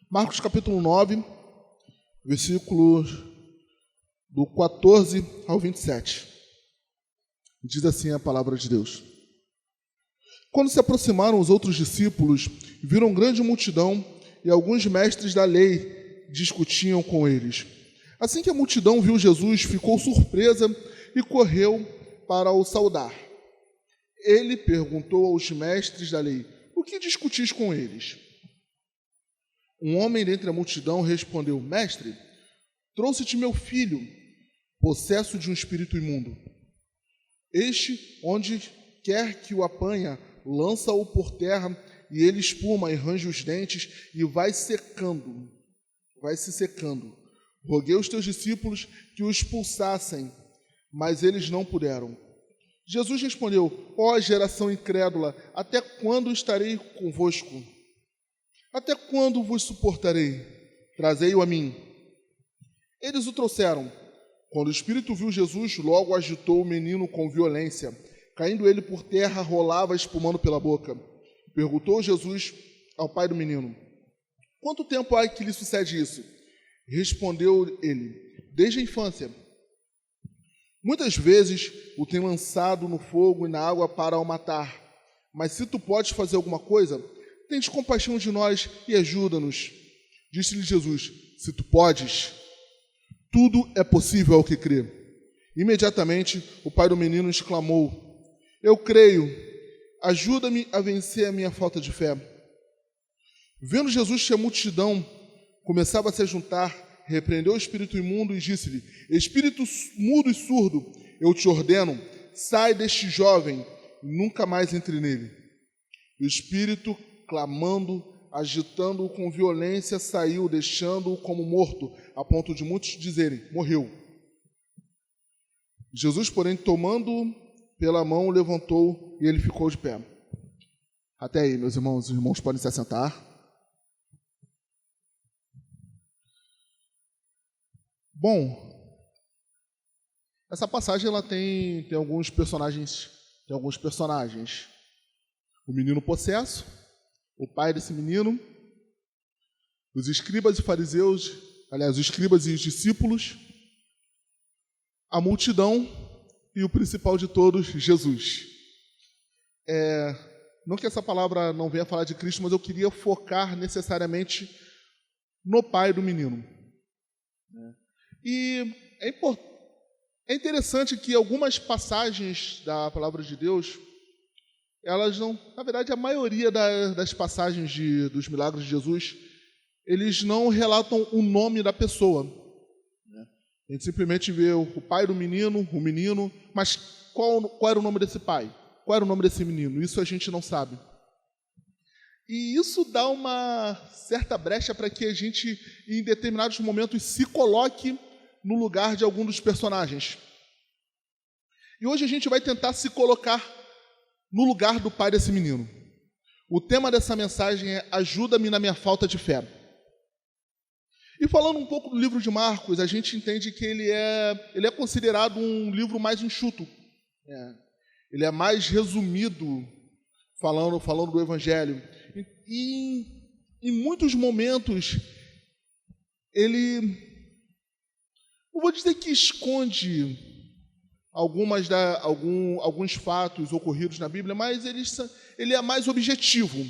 Marcos capítulo 9, versículos do 14 ao 27. Diz assim a palavra de Deus. Quando se aproximaram os outros discípulos, viram grande multidão e alguns mestres da lei discutiam com eles. Assim que a multidão viu Jesus, ficou surpresa e correu para o saudar. Ele perguntou aos mestres da lei: o que discutis com eles? Um homem dentre a multidão respondeu: Mestre, trouxe-te meu filho, possesso de um espírito imundo. Este, onde quer que o apanha, lança-o por terra, e ele espuma e range os dentes, e vai se secando. Roguei aos teus discípulos que o expulsassem, mas eles não puderam. Jesus respondeu: ó geração incrédula, até quando estarei convosco? Até quando vos suportarei? Trazei-o a mim. Eles o trouxeram. Quando o espírito viu Jesus, logo agitou o menino com violência. Caindo ele por terra, rolava, espumando pela boca. Perguntou Jesus ao pai do menino: quanto tempo há que lhe sucede isso? Respondeu ele: desde a infância. Muitas vezes o tem lançado no fogo e na água para o matar. Mas se tu podes fazer alguma coisa, tens compaixão de nós e ajuda-nos. Disse-lhe Jesus: se tu podes, tudo é possível ao que crê. Imediatamente o pai do menino exclamou: eu creio, ajuda-me a vencer a minha falta de fé. Vendo Jesus que a multidão começava a se juntar, repreendeu o espírito imundo e disse-lhe: espírito mudo e surdo, eu te ordeno, sai deste jovem e nunca mais entre nele. O espírito, clamando, agitando-o com violência, saiu, deixando-o como morto, a ponto de muitos dizerem: morreu. Jesus, porém, tomando-o pela mão, o levantou e ele ficou de pé. Até aí, meus irmãos. Os irmãos podem se assentar. Bom, essa passagem ela tem alguns personagens. O menino possesso, o pai desse menino, os escribas e fariseus, aliás, os escribas e os discípulos, a multidão e o principal de todos, Jesus. Não que essa palavra não venha falar de Cristo, mas eu queria focar necessariamente no pai do menino. E é interessante que algumas passagens da palavra de Deus, elas não, na verdade, a maioria das passagens dos milagres de Jesus, eles não relatam o nome da pessoa. A gente simplesmente vê o pai do menino, o menino, mas qual era o nome desse pai? Qual era o nome desse menino? Isso a gente não sabe. E isso dá uma certa brecha para que a gente, em determinados momentos, se coloque no lugar de algum dos personagens. E hoje a gente vai tentar se colocar no lugar do pai desse menino. O tema dessa mensagem é: ajuda-me na minha falta de fé. E falando um pouco do livro de Marcos, a gente entende que ele é considerado um livro mais enxuto. Ele é mais resumido, falando do Evangelho. E em muitos momentos, ele, não vou dizer que esconde alguns fatos ocorridos na Bíblia, mas ele é mais objetivo.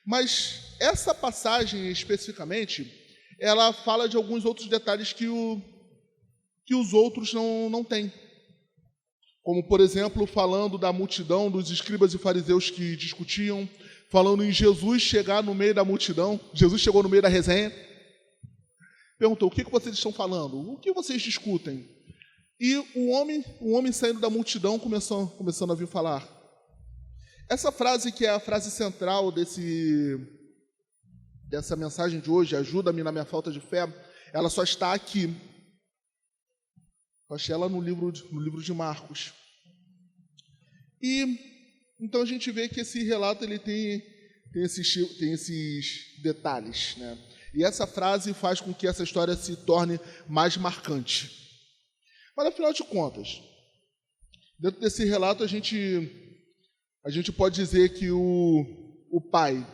Mas essa passagem especificamente, ela fala de alguns outros detalhes que os outros não têm. Como, por exemplo, falando da multidão, dos escribas e fariseus que discutiam, falando em Jesus chegar no meio da multidão. Jesus chegou no meio da resenha, perguntou: o que vocês estão falando? O que vocês discutem? E o homem saindo da multidão começando a vir falar. Essa frase, que é a frase central dessa mensagem de hoje, ajuda-me na minha falta de fé, ela só está aqui. Eu achei ela no livro de Marcos. E então a gente vê que esse relato ele tem esses detalhes, né? E essa frase faz com que essa história se torne mais marcante. Mas, afinal de contas, dentro desse relato a gente pode dizer que o pai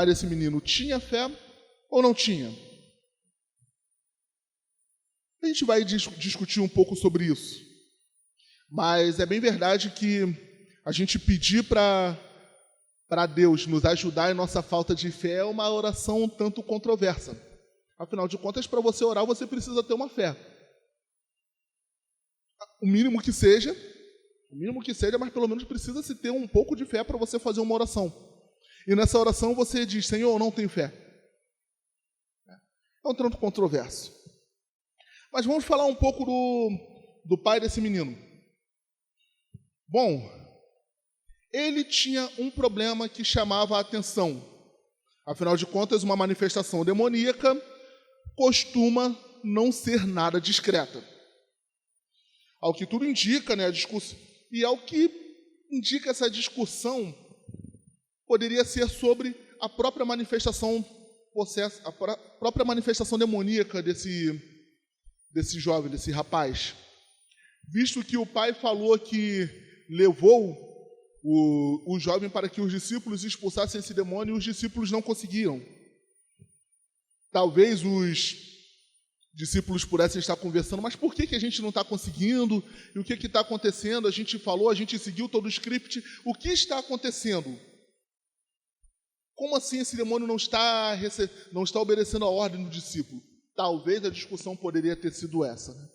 desse menino tinha fé Ou não tinha? A gente vai discutir um pouco sobre isso. Mas é bem verdade que a gente pedir para Deus nos ajudar em nossa falta de fé é uma oração um tanto controversa. Afinal de contas, para você orar, você precisa ter uma fé. O mínimo que seja, mas pelo menos precisa se ter um pouco de fé para você fazer uma oração. E nessa oração você diz: Senhor, eu não tenho fé. É um tanto controverso. Mas vamos falar um pouco do pai desse menino. Bom, ele tinha um problema que chamava a atenção. Afinal de contas, uma manifestação demoníaca costuma não ser nada discreta. Ao que tudo indica, né, a discussão, e ao que indica essa discussão, poderia ser sobre a própria manifestação demoníaca desse jovem, desse rapaz. Visto que o pai falou que levou o jovem para que os discípulos expulsassem esse demônio e os discípulos não conseguiram. Talvez os discípulos pudessem estar conversando, mas por que a gente não está conseguindo? E o que está acontecendo? A gente falou, a gente seguiu todo o script. O que está acontecendo? Como assim esse demônio não está obedecendo a ordem do discípulo? Talvez a discussão poderia ter sido essa. Né?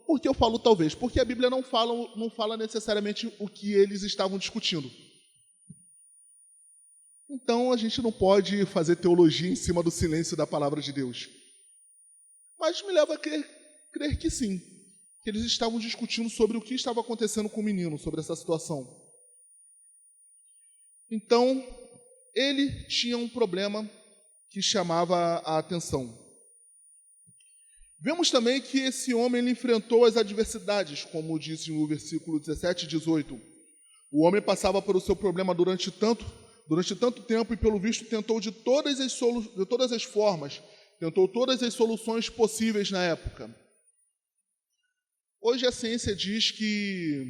Por que eu falo talvez? Porque a Bíblia não fala necessariamente o que eles estavam discutindo. Então a gente não pode fazer teologia em cima do silêncio da palavra de Deus. Mas me leva a crer que sim, que eles estavam discutindo sobre o que estava acontecendo com o menino, sobre essa situação. Então, ele tinha um problema que chamava a atenção. Vemos também que esse homem ele enfrentou as adversidades, como disse no versículo 17 e 18. O homem passava por o seu problema durante tanto tempo e, pelo visto, tentou de todas as formas, tentou todas as soluções possíveis na época. Hoje a ciência diz que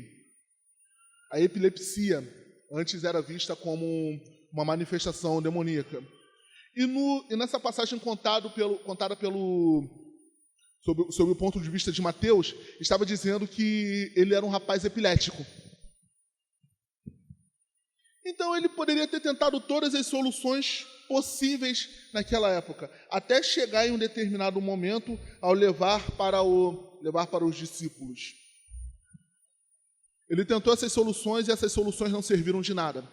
a epilepsia antes era vista como uma manifestação demoníaca. E nessa passagem contada sob o ponto de vista de Mateus, estava dizendo que ele era um rapaz epilético. Então ele poderia ter tentado todas as soluções possíveis naquela época, até chegar em um determinado momento ao levar para os discípulos. Ele tentou essas soluções e essas soluções não serviram de nada.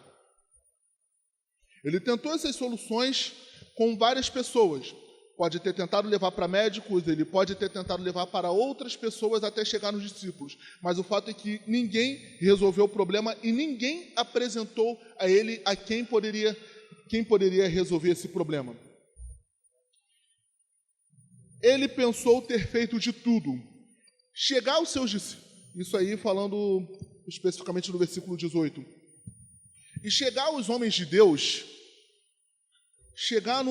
Ele tentou essas soluções com várias pessoas. Pode ter tentado levar para médicos, ele pode ter tentado levar para outras pessoas até chegar nos discípulos. Mas o fato é que ninguém resolveu o problema e ninguém apresentou a ele a quem poderia resolver esse problema. Ele pensou ter feito de tudo. Chegar aos seus discípulos, isso aí falando especificamente no versículo 18. E chegar aos homens de Deus, chegar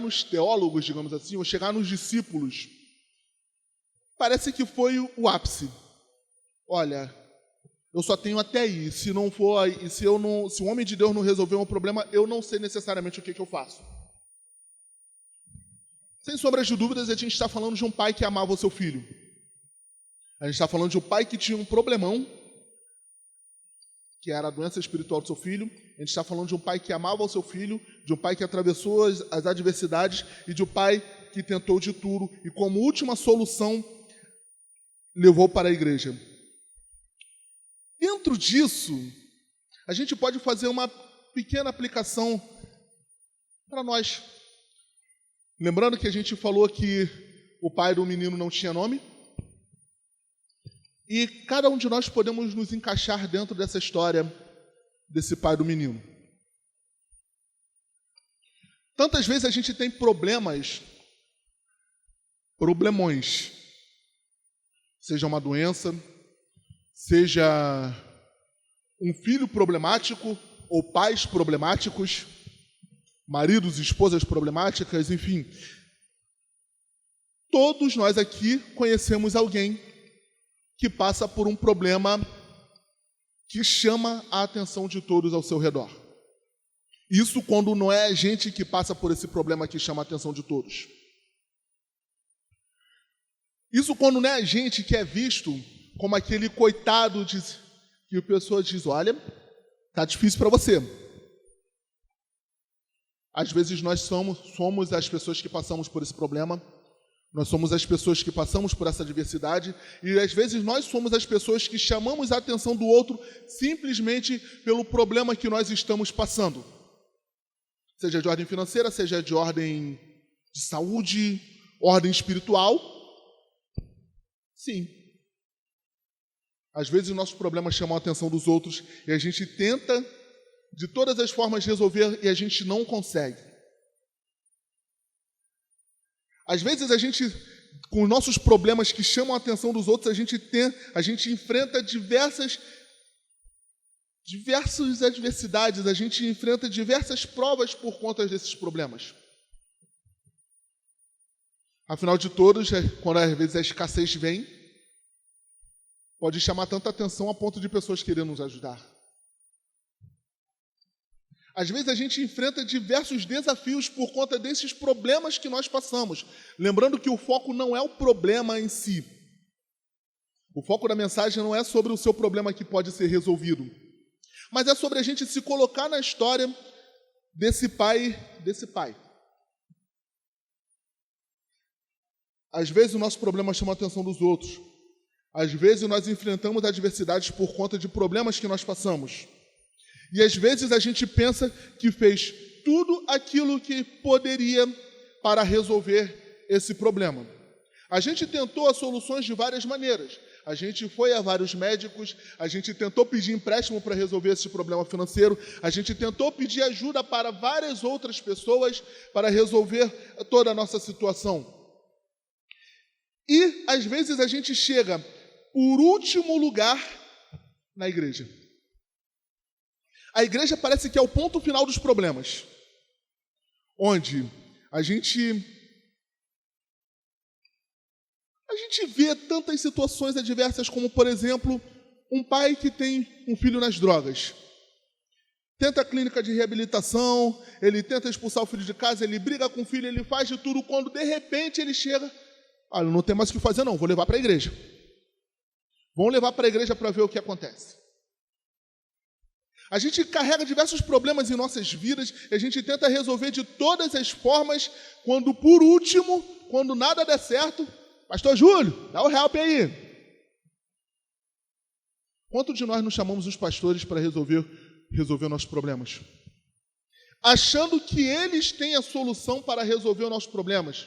nos teólogos, digamos assim, ou chegar nos discípulos, parece que foi o ápice. Olha, eu só tenho até aí. Se o homem de Deus não resolver um problema, eu não sei necessariamente o que eu faço. Sem sombras de dúvidas, a gente está falando de um pai que amava o seu filho. A gente está falando de um pai que tinha um problemão, que era a doença espiritual do seu filho. A gente está falando de um pai que amava o seu filho, de um pai que atravessou as adversidades e de um pai que tentou de tudo e, como última solução, levou para a igreja. Dentro disso, a gente pode fazer uma pequena aplicação para nós. Lembrando que a gente falou que o pai do menino não tinha nome. E cada um de nós podemos nos encaixar dentro dessa história desse pai do menino. Tantas vezes a gente tem problemões, seja uma doença, seja um filho problemático ou pais problemáticos, maridos e esposas problemáticas, enfim. Todos nós aqui conhecemos alguém que passa por um problema que chama a atenção de todos ao seu redor. Isso quando não é a gente que passa por esse problema que chama a atenção de todos. Isso quando não é a gente que é visto como aquele coitado que a pessoa diz, olha, tá difícil para você. Às vezes nós somos as pessoas que passamos por esse problema, nós somos as pessoas que passamos por essa adversidade e às vezes nós somos as pessoas que chamamos a atenção do outro simplesmente pelo problema que nós estamos passando. Seja de ordem financeira, seja de ordem de saúde, ordem espiritual. Sim. Às vezes nossos problemas chamam a atenção dos outros e a gente tenta de todas as formas resolver e a gente não consegue. Às vezes a gente, com os nossos problemas que chamam a atenção dos outros, a gente enfrenta diversas adversidades, a gente enfrenta diversas provas por conta desses problemas. Afinal de todos, quando às vezes a escassez vem, pode chamar tanta atenção a ponto de pessoas querendo nos ajudar. Às vezes a gente enfrenta diversos desafios por conta desses problemas que nós passamos. Lembrando que o foco não é o problema em si. O foco da mensagem não é sobre o seu problema que pode ser resolvido, mas é sobre a gente se colocar na história desse pai. Às vezes o nosso problema chama a atenção dos outros. Às vezes nós enfrentamos adversidades por conta de problemas que nós passamos. E às vezes a gente pensa que fez tudo aquilo que poderia para resolver esse problema. A gente tentou as soluções de várias maneiras. A gente foi a vários médicos, a gente tentou pedir empréstimo para resolver esse problema financeiro, a gente tentou pedir ajuda para várias outras pessoas para resolver toda a nossa situação. E às vezes a gente chega por último lugar na igreja. A igreja parece que é o ponto final dos problemas, onde a gente vê tantas situações adversas como, por exemplo, um pai que tem um filho nas drogas. Tenta a clínica de reabilitação, ele tenta expulsar o filho de casa, ele briga com o filho, ele faz de tudo, quando de repente ele chega, olha, não tem mais o que fazer não, vou levar para a igreja. Vamos levar para a igreja para ver o que acontece. A gente carrega diversos problemas em nossas vidas e a gente tenta resolver de todas as formas, quando por último, quando nada der certo, Pastor Júlio, dá o help aí. Quanto de nós nos chamamos os pastores para resolver nossos problemas? Achando que eles têm a solução para resolver os nossos problemas.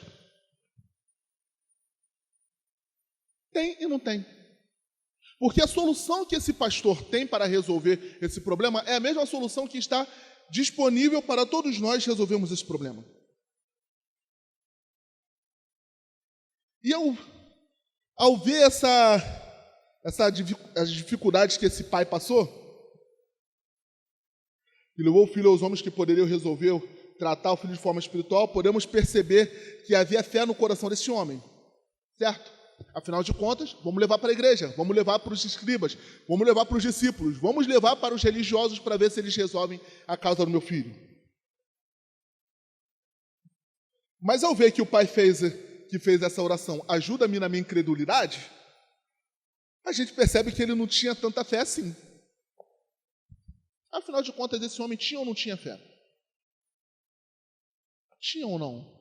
Tem e não tem. Porque a solução que esse pastor tem para resolver esse problema é a mesma solução que está disponível para todos nós resolvermos esse problema. E ao ver as dificuldades que esse pai passou, e levou o filho aos homens que poderiam resolver, tratar o filho de forma espiritual, podemos perceber que havia fé no coração desse homem, certo? Afinal de contas, vamos levar para a igreja, vamos levar para os escribas, vamos levar para os discípulos, vamos levar para os religiosos para ver se eles resolvem a causa do meu filho. Mas ao ver que o pai fez essa oração, ajuda-me na minha incredulidade, a gente percebe que ele não tinha tanta fé assim. Afinal de contas, esse homem tinha ou não tinha fé? Tinha ou não?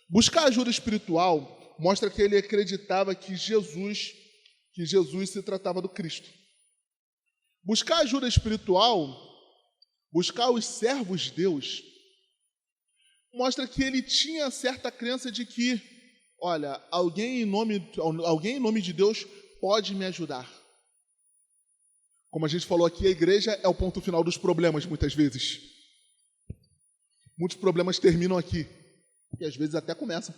Buscar ajuda espiritual mostra que ele acreditava que Jesus se tratava do Cristo. Buscar ajuda espiritual, buscar os servos de Deus, mostra que ele tinha certa crença de que, olha, alguém em nome de Deus pode me ajudar. Como a gente falou aqui, a igreja é o ponto final dos problemas, muitas vezes. Muitos problemas terminam aqui, e às vezes até começam.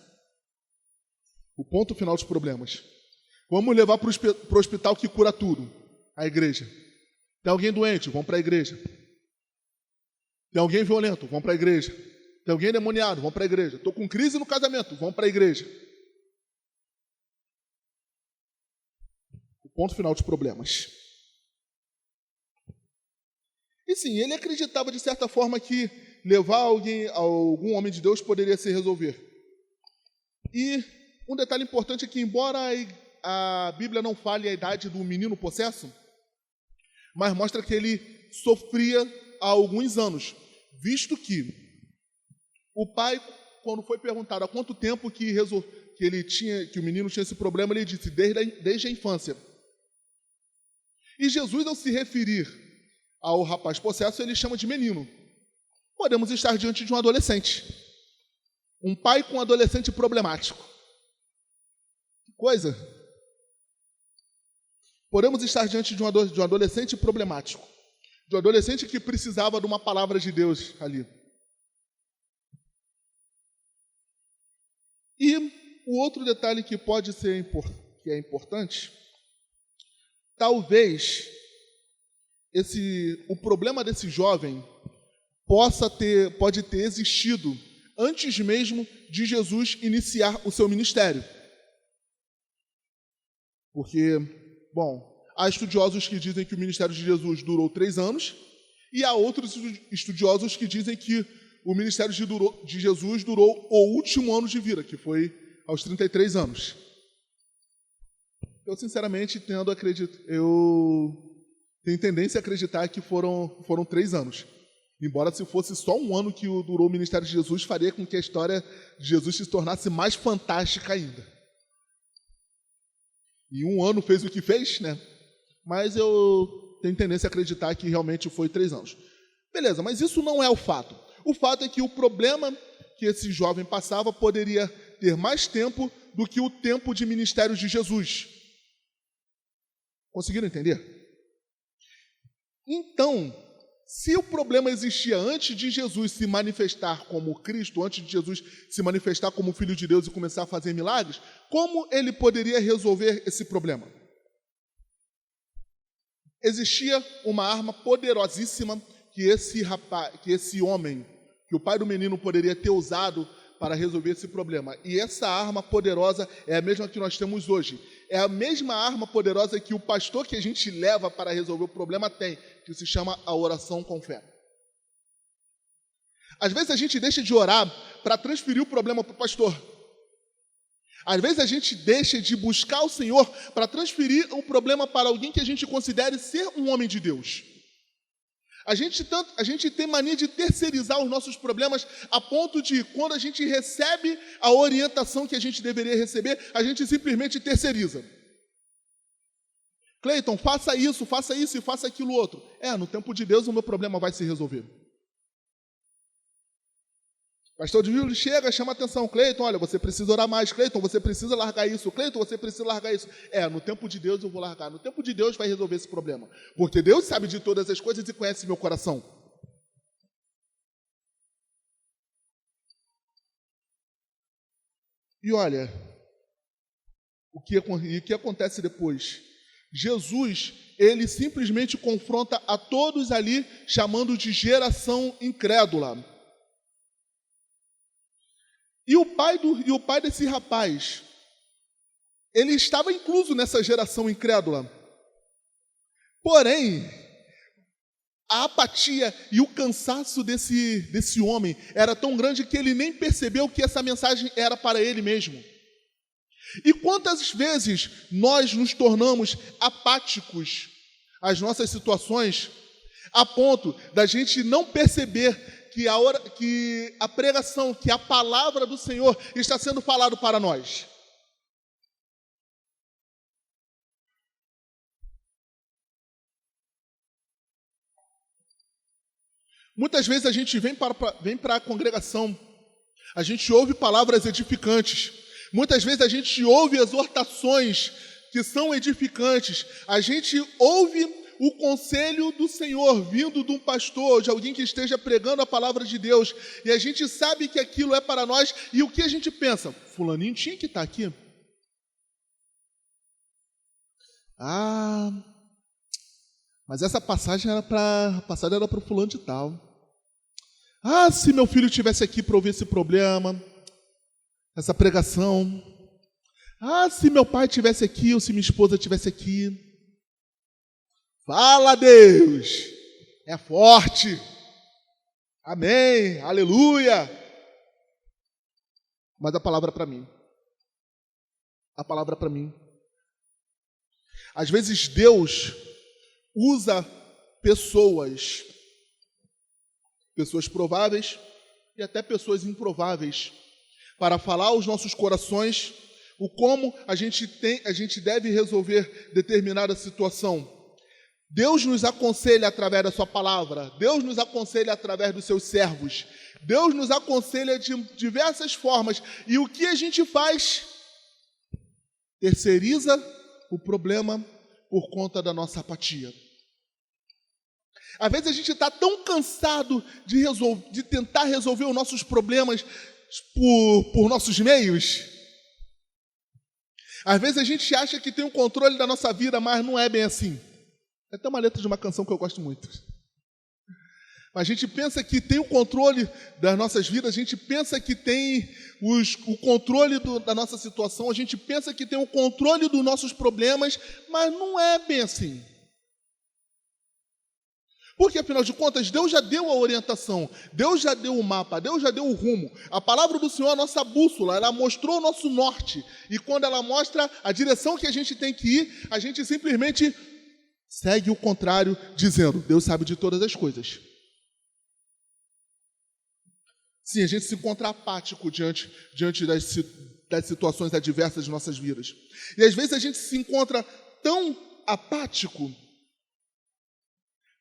O ponto final dos problemas. Vamos levar para o hospital que cura tudo, a igreja. Tem alguém doente? Vamos para a igreja. Tem alguém violento? Vamos para a igreja. Tem alguém endemoniado? Vamos para a igreja. Estou com crise no casamento? Vamos para a igreja. O ponto final dos problemas. E sim, ele acreditava de certa forma que levar algum homem de Deus poderia se resolver. E um detalhe importante é que, embora a Bíblia não fale a idade do menino possesso, mas mostra que ele sofria há alguns anos, visto que o pai, quando foi perguntado há quanto tempo que o menino tinha esse problema, ele disse, desde a infância. E Jesus, ao se referir ao rapaz possesso, ele chama de menino. Podemos estar diante de um adolescente. Um pai com um adolescente problemático. Que coisa! Podemos estar diante de um adolescente problemático. De um adolescente que precisava de uma palavra de Deus ali. E o outro detalhe que pode ser que é importante, talvez o problema desse jovem pode ter existido antes mesmo de Jesus iniciar o seu ministério. Porque, há estudiosos que dizem que o ministério de Jesus durou 3 anos e há outros estudiosos que dizem que o ministério de Jesus durou o último ano de vida, que foi aos 33 anos. Eu, sinceramente, eu tenho tendência a acreditar que foram 3 anos. Embora se fosse só 1 ano que durou o ministério de Jesus, faria com que a história de Jesus se tornasse mais fantástica ainda. E 1 ano fez o que fez, né? Mas eu tenho tendência a acreditar que realmente foi 3 anos. Beleza, mas isso não é o fato. O fato é que o problema que esse jovem passava poderia ter mais tempo do que o tempo de ministério de Jesus. Conseguiram entender? Então, se o problema existia antes de Jesus se manifestar como Cristo, antes de Jesus se manifestar como Filho de Deus e começar a fazer milagres, como ele poderia resolver esse problema? Existia uma arma poderosíssima que o pai do menino poderia ter usado para resolver esse problema. E essa arma poderosa é a mesma que nós temos hoje. É a mesma arma poderosa que o pastor que a gente leva para resolver o problema tem, que se chama a oração com fé. Às vezes a gente deixa de orar para transferir o problema para o pastor. Às vezes a gente deixa de buscar o Senhor para transferir o problema para alguém que a gente considere ser um homem de Deus. A gente tem mania de terceirizar os nossos problemas a ponto de, quando a gente recebe a orientação que a gente deveria receber, a gente simplesmente terceiriza. Cleiton, faça isso e faça aquilo outro. No tempo de Deus o meu problema vai se resolver. Pastor de Júlio chega, chama a atenção. Cleiton, olha, você precisa orar mais. Cleiton, você precisa largar isso. Cleiton, você precisa largar isso. No tempo de Deus eu vou largar. No tempo de Deus vai resolver esse problema. Porque Deus sabe de todas as coisas e conhece meu coração. E olha, o que acontece depois? Jesus, ele simplesmente confronta a todos ali, chamando de geração incrédula. E o pai desse rapaz, ele estava incluso nessa geração incrédula. Porém, a apatia e o cansaço desse homem era tão grande que ele nem percebeu que essa mensagem era para ele mesmo. E quantas vezes nós nos tornamos apáticos às nossas situações, a ponto da gente não perceber que a pregação, que a palavra do Senhor está sendo falado para nós. Muitas vezes a gente vem para a congregação, a gente ouve palavras edificantes, muitas vezes a gente ouve exortações que são edificantes, a gente ouve o conselho do Senhor vindo de um pastor, de alguém que esteja pregando a palavra de Deus, e a gente sabe que aquilo é para nós, e o que a gente pensa? Fulaninho tinha que estar aqui. Mas essa passagem era para o fulano de tal. Se meu filho estivesse aqui para ouvir esse problema, essa pregação. Se meu pai estivesse aqui, ou se minha esposa estivesse aqui. Fala, Deus! é forte. Amém, aleluia. Mas a palavra para mim. A palavra para mim. Às vezes Deus usa pessoas prováveis e até pessoas improváveis para falar aos nossos corações o como a gente deve resolver determinada situação. Deus nos aconselha através da sua palavra, Deus nos aconselha através dos seus servos, Deus nos aconselha de diversas formas. E o que a gente faz? Terceiriza o problema por conta da nossa apatia. Às vezes a gente está tão cansado de tentar resolver os nossos problemas por nossos meios. Às vezes a gente acha que tem o controle da nossa vida, mas não é bem assim. É até uma letra de uma canção que eu gosto muito. A gente pensa que tem o controle das nossas vidas, a gente pensa que tem o controle da nossa situação, a gente pensa que tem o controle dos nossos problemas, mas não é bem assim. Porque, afinal de contas, Deus já deu a orientação, Deus já deu o mapa, Deus já deu o rumo. A palavra do Senhor é a nossa bússola, ela mostrou o nosso norte. E quando ela mostra a direção que a gente tem que ir, a gente simplesmente segue o contrário, dizendo: Deus sabe de todas as coisas. Sim, a gente se encontra apático diante das situações adversas de nossas vidas. E às vezes a gente se encontra tão apático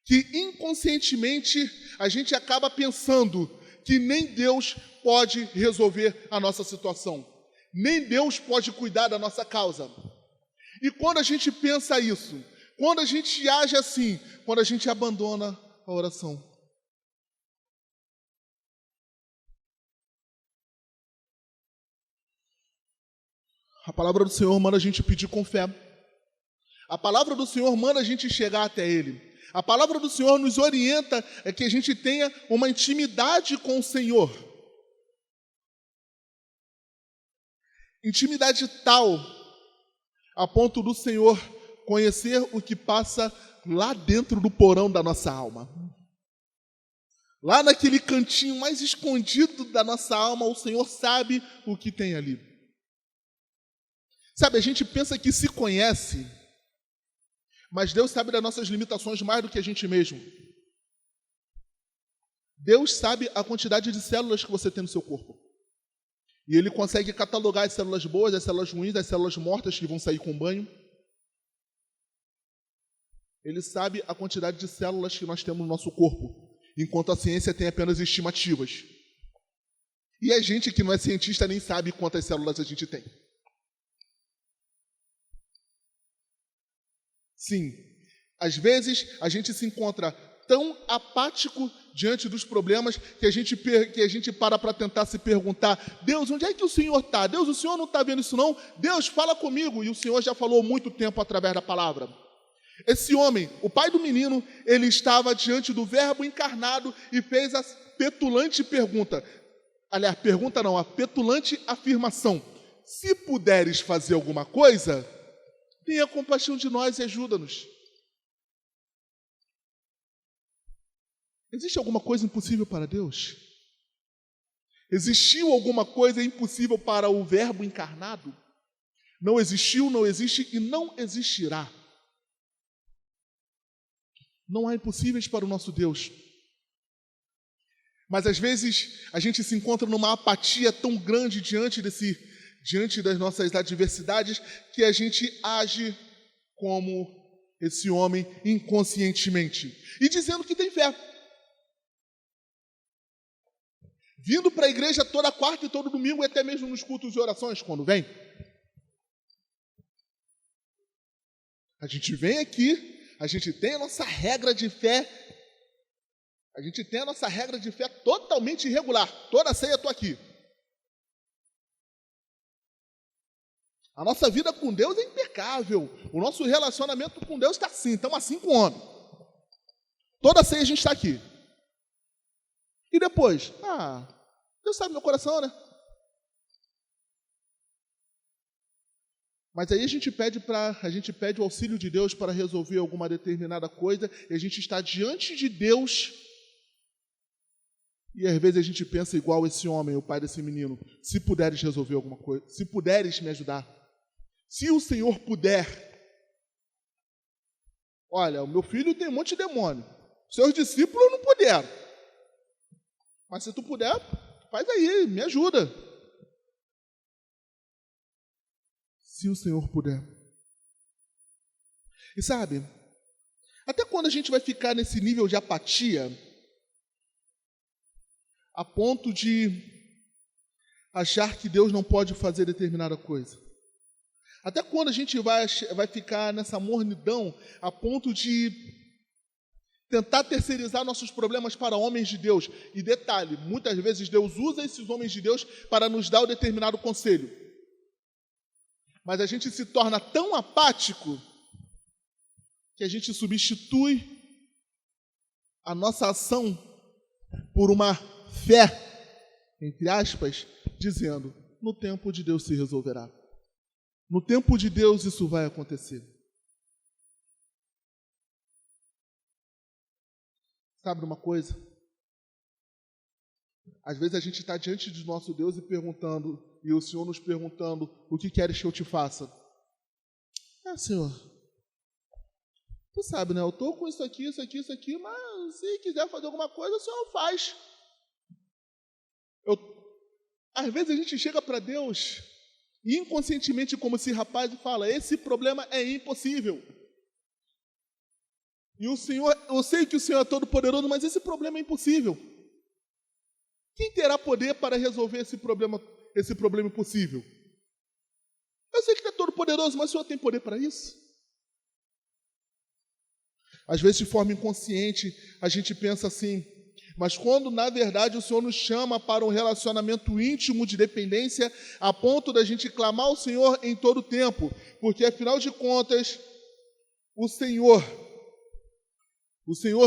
que inconscientemente a gente acaba pensando que nem Deus pode resolver a nossa situação, nem Deus pode cuidar da nossa causa. E quando a gente pensa isso, quando a gente age assim, quando a gente abandona a oração. A palavra do Senhor manda a gente pedir com fé. A palavra do Senhor manda a gente chegar até Ele. A palavra do Senhor nos orienta a que a gente tenha uma intimidade com o Senhor. Intimidade tal, a ponto do Senhor conhecer o que passa lá dentro do porão da nossa alma. Lá naquele cantinho mais escondido da nossa alma, o Senhor sabe o que tem ali. Sabe, a gente pensa que se conhece, mas Deus sabe das nossas limitações mais do que a gente mesmo. Deus sabe a quantidade de células que você tem no seu corpo. E Ele consegue catalogar as células boas, as células ruins, as células mortas que vão sair com banho. Ele sabe a quantidade de células que nós temos no nosso corpo, enquanto a ciência tem apenas estimativas. E a gente que não é cientista nem sabe quantas células a gente tem. Sim, às vezes a gente se encontra tão apático diante dos problemas que a gente para tentar se perguntar: Deus, onde é que o Senhor está? Deus, o Senhor não está vendo isso não? Deus, fala comigo. E o Senhor já falou há muito tempo através da palavra. Esse homem, o pai do menino, ele estava diante do Verbo encarnado e fez a petulante pergunta. Aliás, pergunta não, a petulante afirmação: se puderes fazer alguma coisa, tenha compaixão de nós e ajuda-nos. Existe alguma coisa impossível para Deus? Existiu alguma coisa impossível para o Verbo encarnado? Não existiu, não existe e não existirá. Não há impossíveis para o nosso Deus. Mas às vezes a gente se encontra numa apatia tão grande diante das nossas adversidades, que a gente age como esse homem inconscientemente. E dizendo que tem fé. Vindo para a igreja toda quarta e todo domingo, e até mesmo nos cultos de orações, quando vem. A gente vem aqui, a gente tem a nossa regra de fé, a gente tem a nossa regra de fé totalmente irregular. Toda ceia eu estou aqui. A nossa vida com Deus é impecável. O nosso relacionamento com Deus está assim. Estamos assim com o homem. Toda ceia a gente está aqui. E depois? Deus sabe meu coração, né? Mas aí a gente pede o auxílio de Deus para resolver alguma determinada coisa, e a gente está diante de Deus, e às vezes a gente pensa igual esse homem, o pai desse menino: se puderes resolver alguma coisa, se puderes me ajudar, se o Senhor puder. Olha, o meu filho tem um monte de demônio, seus discípulos não puderam, mas se tu puder, faz aí, me ajuda. Se o Senhor puder. E sabe, até quando a gente vai ficar nesse nível de apatia, a ponto de achar que Deus não pode fazer determinada coisa? Até quando a gente vai ficar nessa mornidão, a ponto de tentar terceirizar nossos problemas para homens de Deus? E detalhe, muitas vezes Deus usa esses homens de Deus para nos dar um determinado conselho. Mas a gente se torna tão apático que a gente substitui a nossa ação por uma fé, entre aspas, dizendo: no tempo de Deus se resolverá. No tempo de Deus isso vai acontecer. Sabe uma coisa? Às vezes a gente está diante de nosso Deus e perguntando, e o Senhor nos perguntando: o que queres que eu te faça? Senhor, tu sabe, né? Eu estou com isso aqui, mas se quiser fazer alguma coisa, o Senhor faz. Às vezes a gente chega para Deus e inconscientemente, como esse rapaz, fala: esse problema é impossível. E o Senhor, eu sei que o Senhor é todo poderoso, mas esse problema é impossível. Quem terá poder para resolver esse problema impossível? Eu sei que Ele é todo poderoso, mas o Senhor tem poder para isso? Às vezes, de forma inconsciente, a gente pensa assim, mas quando, na verdade, o Senhor nos chama para um relacionamento íntimo de dependência, a ponto da gente clamar ao Senhor em todo o tempo, porque, afinal de contas, o Senhor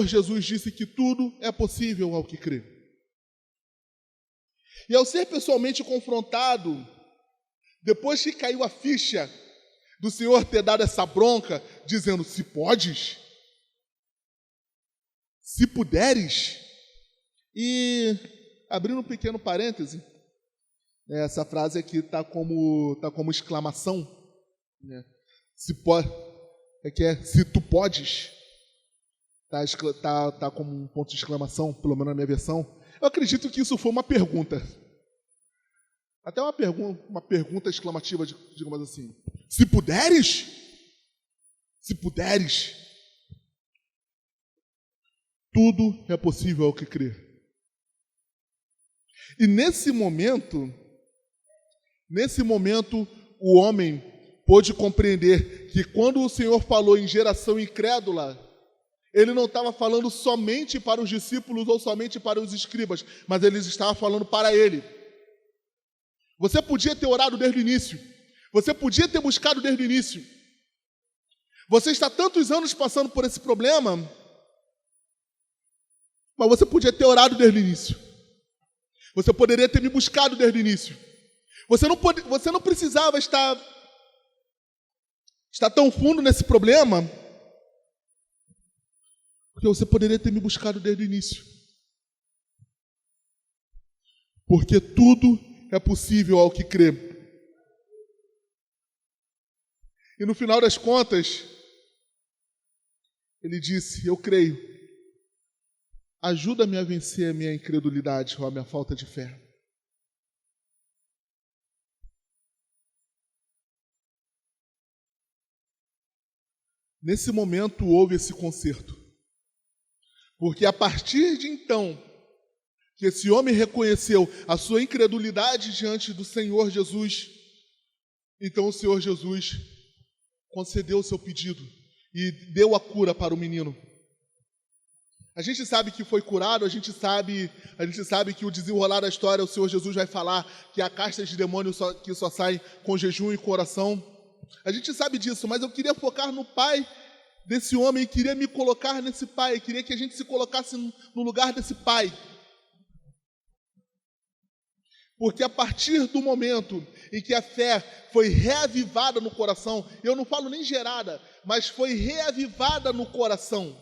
Jesus disse que tudo é possível ao que crê. E ao ser pessoalmente confrontado, depois que caiu a ficha do Senhor ter dado essa bronca, dizendo: se podes, se puderes, e abrindo um pequeno parêntese, essa frase aqui está como exclamação, né? Se tu podes, tá como um ponto de exclamação, pelo menos na minha versão. Eu acredito que isso foi uma pergunta. Até uma pergunta exclamativa, digamos assim. Se puderes, tudo é possível ao que crer. E nesse momento, o homem pôde compreender que quando o Senhor falou em geração incrédula, Ele não estava falando somente para os discípulos ou somente para os escribas, mas Ele estava falando para ele. Você podia ter orado desde o início. Você podia ter buscado desde o início. Você está tantos anos passando por esse problema, mas você podia ter orado desde o início. Você poderia ter me buscado desde o início. Você não precisava estar tão fundo nesse problema, porque você poderia ter me buscado desde o início. Porque tudo é possível ao que crê. E no final das contas, ele disse: eu creio. Ajuda-me a vencer a minha incredulidade ou a minha falta de fé. Nesse momento houve esse conserto. Porque a partir de então, que esse homem reconheceu a sua incredulidade diante do Senhor Jesus, então o Senhor Jesus concedeu o seu pedido e deu a cura para o menino. A gente sabe que foi curado, a gente sabe que o desenrolar da história, o Senhor Jesus vai falar que há castas de demônios que só saem com jejum e coração. A gente sabe disso, mas eu queria focar no pai desse homem, queria me colocar nesse pai, queria que a gente se colocasse no lugar desse pai. Porque a partir do momento em que a fé foi reavivada no coração, eu não falo nem gerada, mas foi reavivada no coração.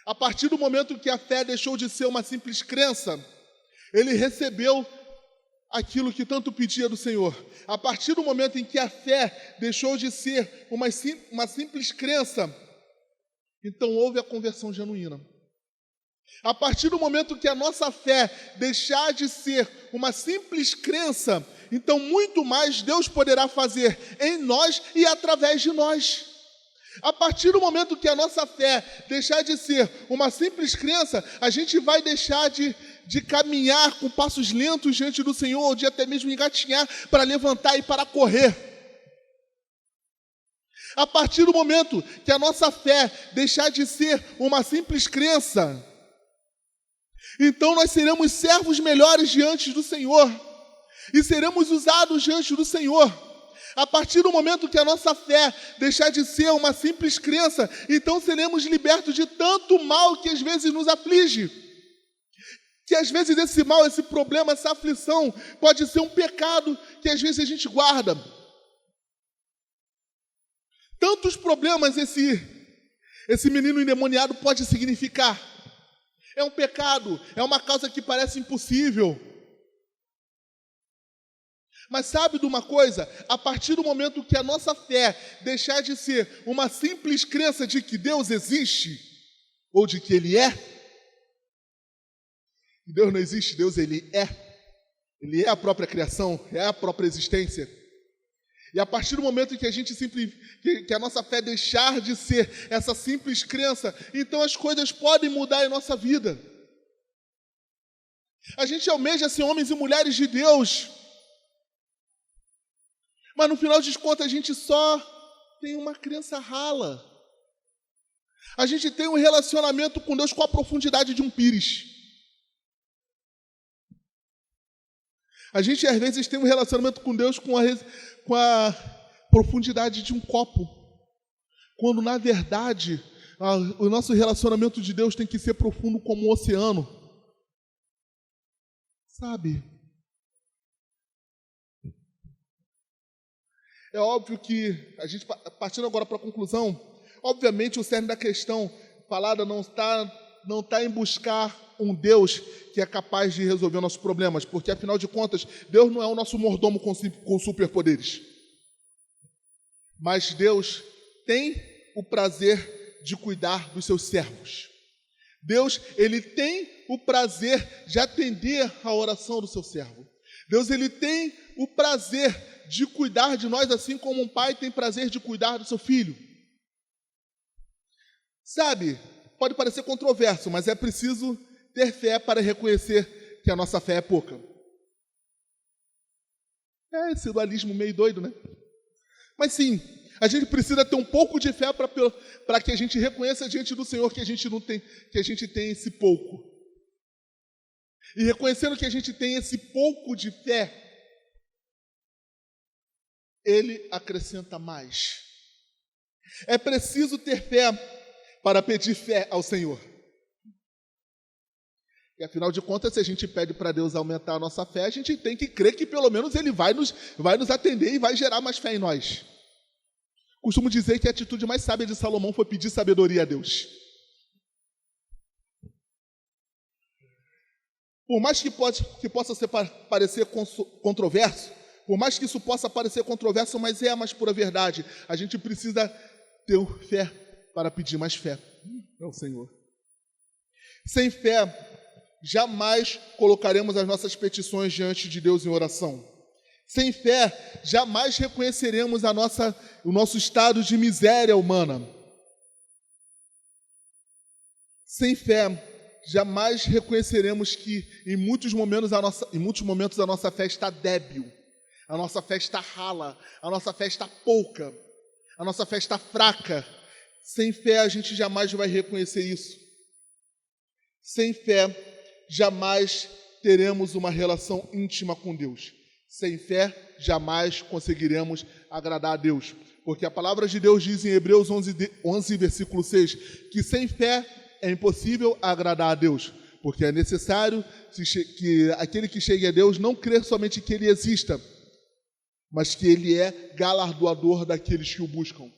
A partir do momento que a fé deixou de ser uma simples crença, ele recebeu aquilo que tanto pedia do Senhor. A partir do momento em que a fé deixou de ser uma simples crença, então houve a conversão genuína. A partir do momento que a nossa fé deixar de ser uma simples crença, então muito mais Deus poderá fazer em nós e através de nós. A partir do momento que a nossa fé deixar de ser uma simples crença, a gente vai deixar de caminhar com passos lentos diante do Senhor, ou de até mesmo engatinhar para levantar e para correr. A partir do momento que a nossa fé deixar de ser uma simples crença, então nós seremos servos melhores diante do Senhor e seremos usados diante do Senhor. A partir do momento que a nossa fé deixar de ser uma simples crença, então seremos libertos de tanto mal que às vezes nos aflige. Que às vezes esse mal, esse problema, essa aflição pode ser um pecado que às vezes a gente guarda. Tantos problemas esse menino endemoniado pode significar. É um pecado, é uma causa que parece impossível. Mas sabe de uma coisa? A partir do momento que a nossa fé deixar de ser uma simples crença de que Deus existe, ou de que Ele é, Deus não existe, Deus Ele é a própria criação, é a própria existência. E a partir do momento que que a nossa fé deixar de ser essa simples crença, então as coisas podem mudar em nossa vida. A gente almeja ser homens e mulheres de Deus, mas no final de contas a gente só tem uma crença rala. A gente tem um relacionamento com Deus com a profundidade de um pires. A gente às vezes tem um relacionamento com Deus com a profundidade de um copo, quando na verdade o nosso relacionamento de Deus tem que ser profundo como um oceano, sabe? É óbvio que a gente, partindo agora para a conclusão, obviamente o cerne da questão falada não está em buscar um Deus que é capaz de resolver nossos problemas, porque afinal de contas, Deus não é o nosso mordomo com superpoderes. Mas Deus tem o prazer de cuidar dos seus servos. Deus, Ele tem o prazer de atender a oração do seu servo. Deus, Ele tem o prazer de cuidar de nós, assim como um pai tem prazer de cuidar do seu filho. Sabe, pode parecer controverso, mas é preciso ter fé para reconhecer que a nossa fé é pouca. É esse dualismo meio doido, né? Mas sim, a gente precisa ter um pouco de fé para que a gente reconheça diante do Senhor que a gente não tem, que a gente tem esse pouco. E reconhecendo que a gente tem esse pouco de fé, Ele acrescenta mais. É preciso ter fé para pedir fé ao Senhor. E afinal de contas, se a gente pede para Deus aumentar a nossa fé, a gente tem que crer que pelo menos Ele vai nos atender e vai gerar mais fé em nós. Costumo dizer que a atitude mais sábia de Salomão foi pedir sabedoria a Deus. Por mais que possa parecer controverso, por mais que isso possa parecer controverso, mas é a mais pura verdade. A gente precisa ter fé para pedir mais fé ao Senhor. Sem fé, jamais colocaremos as nossas petições diante de Deus em oração. Sem fé, jamais reconheceremos o nosso estado de miséria humana. Sem fé, jamais reconheceremos que em muitos momentos a nossa fé está débil, a nossa fé está rala, a nossa fé está pouca, a nossa fé está fraca. Sem fé, a gente jamais vai reconhecer isso. Sem fé, jamais teremos uma relação íntima com Deus. Sem fé, jamais conseguiremos agradar a Deus. Porque a palavra de Deus diz em Hebreus 11, versículo 6, que sem fé é impossível agradar a Deus. porque é necessário que aquele que chegue a Deus não crer somente que Ele exista, mas que Ele é galardoador daqueles que o buscam.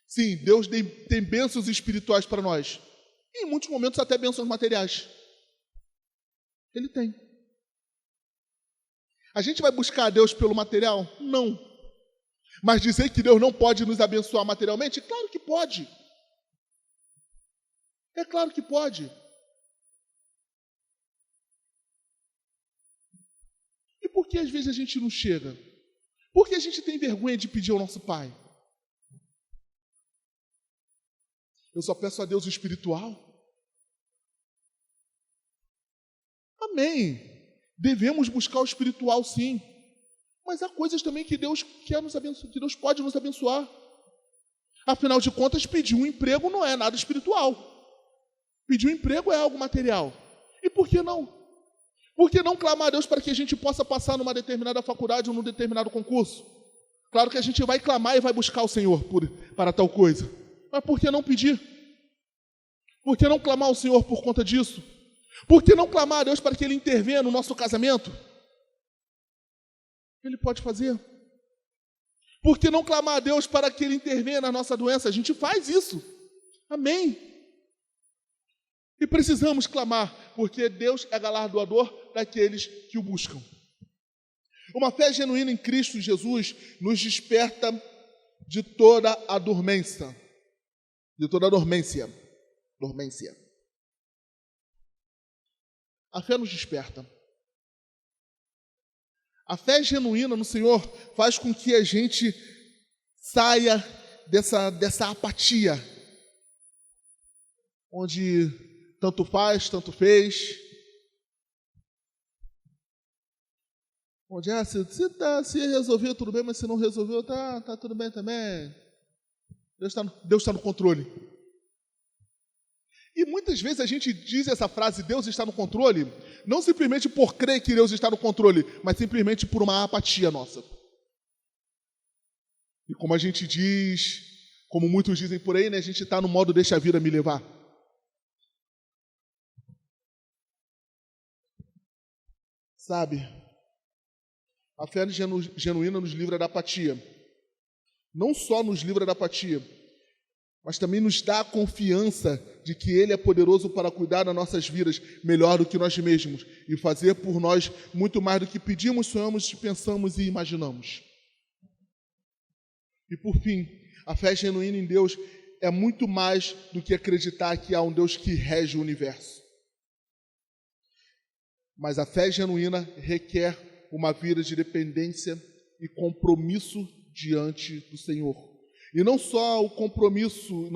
Sim, Deus tem bênçãos espirituais para nós, e em muitos momentos até bênçãos materiais. Ele tem. A gente vai buscar a Deus pelo material? Não. Mas dizer que Deus não pode nos abençoar materialmente? Claro que pode. É claro que pode. E por que às vezes a gente não chega? Por que a gente tem vergonha de pedir ao nosso Pai? Eu só peço a Deus o espiritual? Amém. Devemos buscar o espiritual, sim. Mas há coisas também que Deus quer nos abençoar, que Deus pode nos abençoar. Afinal de contas, pedir um emprego não é nada espiritual. Pedir um emprego é algo material. E por que não? Por que não clamar a Deus para que a gente possa passar numa determinada faculdade ou num determinado concurso? Claro que a gente vai clamar e vai buscar o Senhor para tal coisa. Mas por que não pedir? Por que não clamar ao Senhor por conta disso? Por que não clamar a Deus para que Ele intervenha no nosso casamento? Ele pode fazer. Por que não clamar a Deus para que Ele intervenha na nossa doença? A gente faz isso. Amém. E precisamos clamar, porque Deus é galardoador daqueles que o buscam. Uma fé genuína em Cristo Jesus nos desperta de toda a dormência. De toda a dormência. A fé nos desperta. A fé genuína no Senhor faz com que a gente saia dessa apatia, onde tanto faz, tanto fez, onde se resolveu tudo bem, mas se não resolveu, tá tudo bem também. Deus está no controle. E muitas vezes a gente diz essa frase, Deus está no controle, não simplesmente por crer que Deus está no controle, mas simplesmente por uma apatia nossa. E como a gente diz, como muitos dizem por aí, né, a gente está no modo deixa a vida me levar. Sabe, a fé genuína nos livra da apatia. Não só nos livra da apatia, mas também nos dá a confiança de que Ele é poderoso para cuidar das nossas vidas melhor do que nós mesmos e fazer por nós muito mais do que pedimos, sonhamos, pensamos e imaginamos. E por fim, a fé genuína em Deus é muito mais do que acreditar que há um Deus que rege o universo. Mas a fé genuína requer uma vida de dependência e compromisso diante do Senhor. E não só o compromisso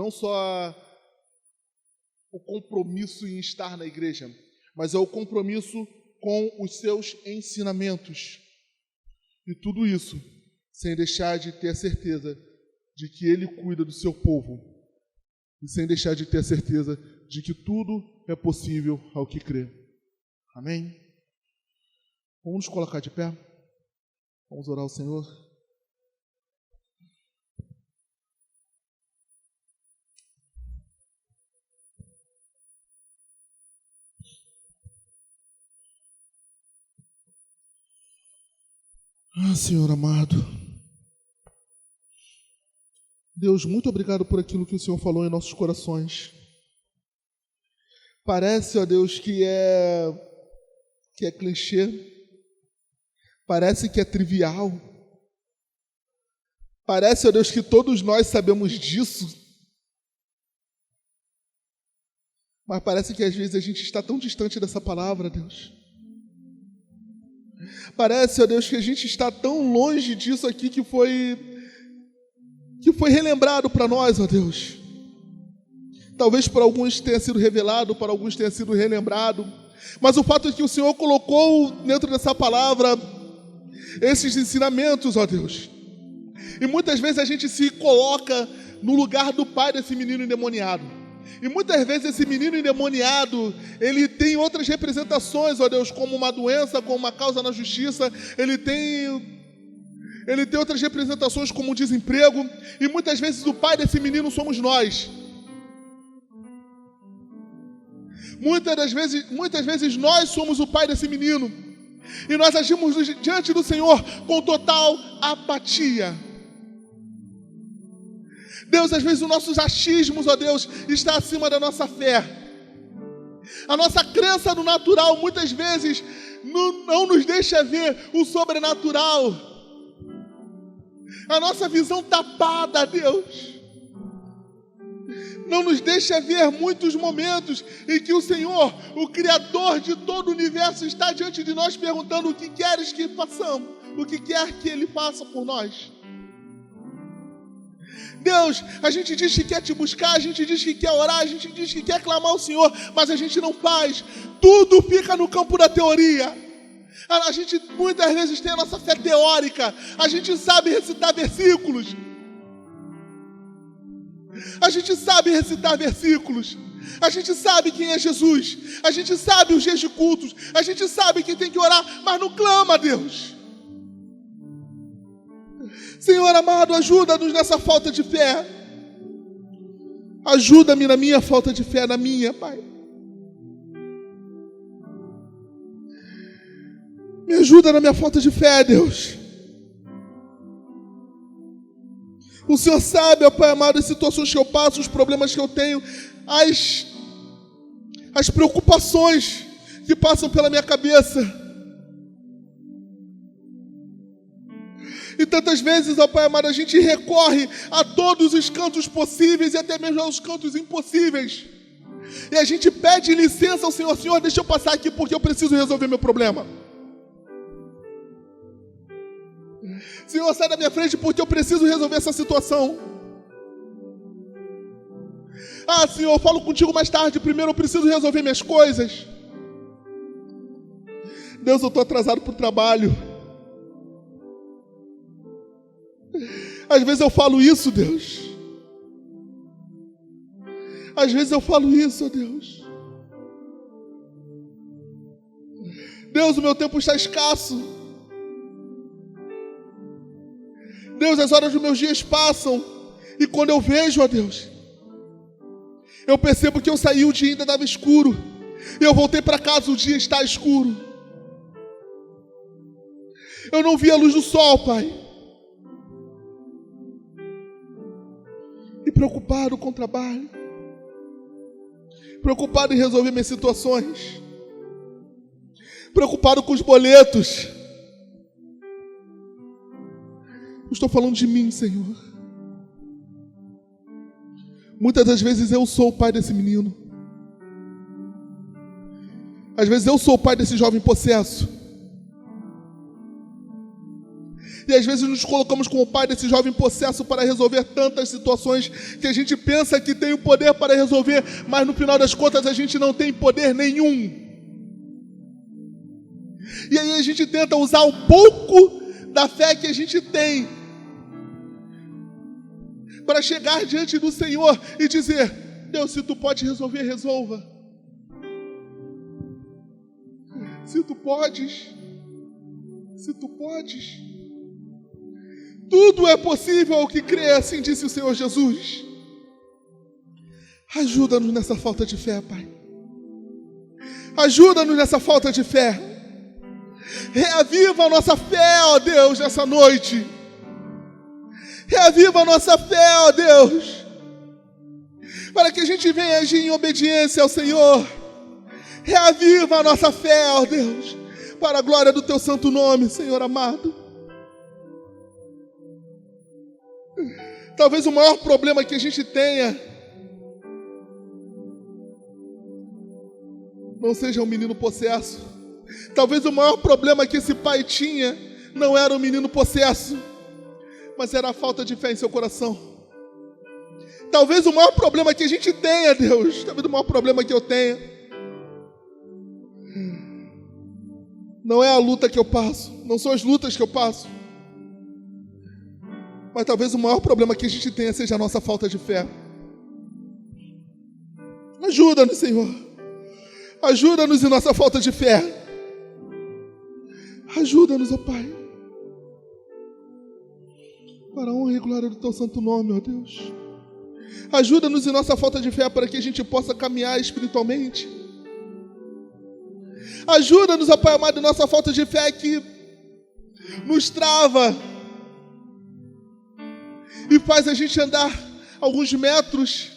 em estar na igreja, mas é o compromisso com os seus ensinamentos. E tudo isso sem deixar de ter a certeza de que Ele cuida do seu povo. E sem deixar de ter a certeza de que tudo é possível ao que crê. Amém? Vamos nos colocar de pé? Vamos orar ao Senhor? Senhor amado, Deus, muito obrigado por aquilo que o Senhor falou em nossos corações. Parece, ó Deus, que é clichê, parece que é trivial, parece, ó Deus, que todos nós sabemos disso, mas parece que às vezes a gente está tão distante dessa palavra, Deus. Parece, ó Deus, que a gente está tão longe disso aqui que foi relembrado para nós, ó Deus. Talvez para alguns tenha sido revelado, para alguns tenha sido relembrado, mas o fato é que o Senhor colocou dentro dessa palavra esses ensinamentos, ó Deus. E muitas vezes a gente se coloca no lugar do pai desse menino endemoniado. E muitas vezes esse menino endemoniado, ele tem outras representações, ó Deus, como uma doença, como uma causa na justiça, ele tem outras representações como o desemprego, e muitas vezes o pai desse menino somos nós. Muitas vezes nós somos o pai desse menino. E nós agimos diante do Senhor com total apatia. Deus, às vezes os nossos achismos, ó Deus, está acima da nossa fé. A nossa crença no natural, muitas vezes, não nos deixa ver o sobrenatural. A nossa visão tapada, Deus, não nos deixa ver muitos momentos em que o Senhor, o Criador de todo o universo, está diante de nós perguntando o que queres que façamos, o que quer que Ele faça por nós. Deus, a gente diz que quer te buscar, a gente diz que quer orar, a gente diz que quer clamar ao Senhor, mas a gente não faz. Tudo fica no campo da teoria. A gente muitas vezes tem a nossa fé teórica, a gente sabe recitar versículos. A gente sabe recitar versículos. A gente sabe quem é Jesus. A gente sabe os dias de cultos. A gente sabe que tem que orar, mas não clama a Deus. Senhor amado, ajuda-nos nessa falta de fé. Ajuda-me na minha falta de fé, na minha, Pai. Me ajuda na minha falta de fé, Deus. O Senhor sabe, ó Pai amado, as situações que eu passo, os problemas que eu tenho, as preocupações que passam pela minha cabeça. E tantas vezes, ó Pai amado, a gente recorre a todos os cantos possíveis e até mesmo aos cantos impossíveis. E a gente pede licença ao Senhor. Senhor, deixa eu passar aqui porque eu preciso resolver meu problema. Senhor, sai da minha frente porque eu preciso resolver essa situação. Ah, Senhor, eu falo contigo mais tarde. Primeiro eu preciso resolver minhas coisas. Deus, eu estou atrasado para o trabalho. Às vezes eu falo isso, Deus. Às vezes eu falo isso, ó Deus. Deus, o meu tempo está escasso. Deus, as horas dos meus dias passam. E quando eu vejo, ó Deus, eu percebo que eu saí, o dia ainda estava escuro. E eu voltei para casa, o dia está escuro. Eu não vi a luz do sol, Pai. E preocupado com o trabalho. Preocupado em resolver minhas situações. Preocupado com os boletos. Estou falando de mim, Senhor. Muitas das vezes eu sou o pai desse menino. Às vezes eu sou o pai desse jovem possesso. E às vezes nos colocamos como pai desse jovem possesso para resolver tantas situações que a gente pensa que tem o poder para resolver, mas no final das contas a gente não tem poder nenhum. E aí a gente tenta usar o pouco da fé que a gente tem para chegar diante do Senhor e dizer: Deus, se tu pode resolver, resolva. Se tu podes, tudo é possível ao que crê, assim disse o Senhor Jesus. Ajuda-nos nessa falta de fé, Pai. Ajuda-nos nessa falta de fé. Reaviva a nossa fé, ó Deus, nessa noite. Reaviva a nossa fé, ó Deus, para que a gente venha agir em obediência ao Senhor. Reaviva a nossa fé, ó Deus, para a glória do Teu santo nome, Senhor amado. Talvez o maior problema que a gente tenha não seja um menino possesso. Talvez o maior problema que esse pai tinha não era um menino possesso, mas era a falta de fé em seu coração. Talvez o maior problema que a gente tenha, Deus, talvez o maior problema que eu tenha, não é a luta que eu passo, não são as lutas que eu passo, mas talvez o maior problema que a gente tenha seja a nossa falta de fé. Ajuda-nos, Senhor. Ajuda-nos em nossa falta de fé. Ajuda-nos, ó Pai. Para a honra e glória do Teu santo nome, ó Deus. Ajuda-nos em nossa falta de fé para que a gente possa caminhar espiritualmente. Ajuda-nos, ó Pai amado, em nossa falta de fé que nos trava e faz a gente andar alguns metros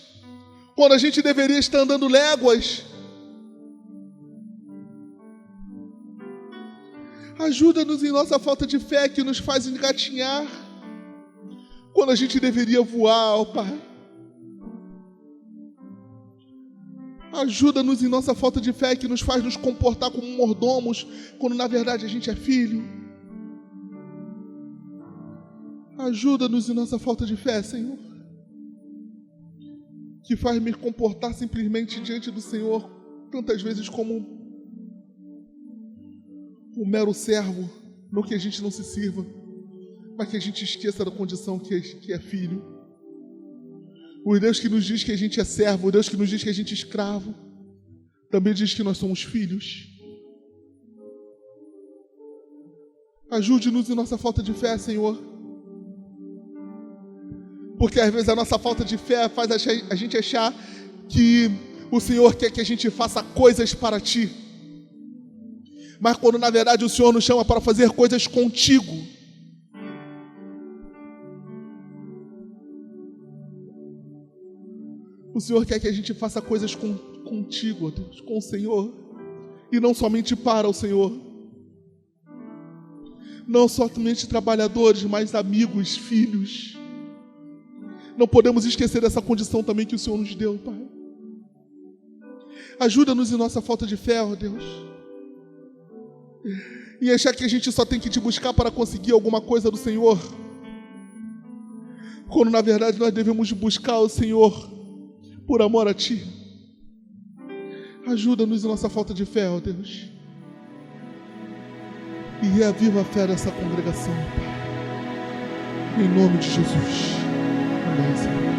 quando a gente deveria estar andando léguas. Ajuda-nos em nossa falta de fé que nos faz engatinhar quando a gente deveria voar, ó Pai. Ajuda-nos em nossa falta de fé que nos faz nos comportar como mordomos quando na verdade a gente é filho. Ajuda-nos em nossa falta de fé, Senhor, que faz me comportar simplesmente diante do Senhor tantas vezes como um mero servo, não que a gente não se sirva, mas que a gente esqueça da condição que é filho. O Deus que nos diz que a gente é servo, o Deus que nos diz que a gente é escravo, também diz que nós somos filhos. Ajude-nos em nossa falta de fé, Senhor, porque às vezes a nossa falta de fé faz a gente achar que o Senhor quer que a gente faça coisas para Ti, mas quando na verdade o Senhor nos chama para fazer coisas contigo. O Senhor quer que a gente faça coisas contigo, Deus, com o Senhor, e não somente para o Senhor. Não somente trabalhadores, mas amigos, filhos. Não podemos esquecer dessa condição também que o Senhor nos deu, Pai. Ajuda-nos em nossa falta de fé, ó Deus, e achar que a gente só tem que te buscar para conseguir alguma coisa do Senhor, quando na verdade nós devemos buscar o Senhor por amor a Ti. Ajuda-nos em nossa falta de fé, ó Deus, e reaviva a fé dessa congregação, Pai, em nome de Jesus. Amém, Senhor.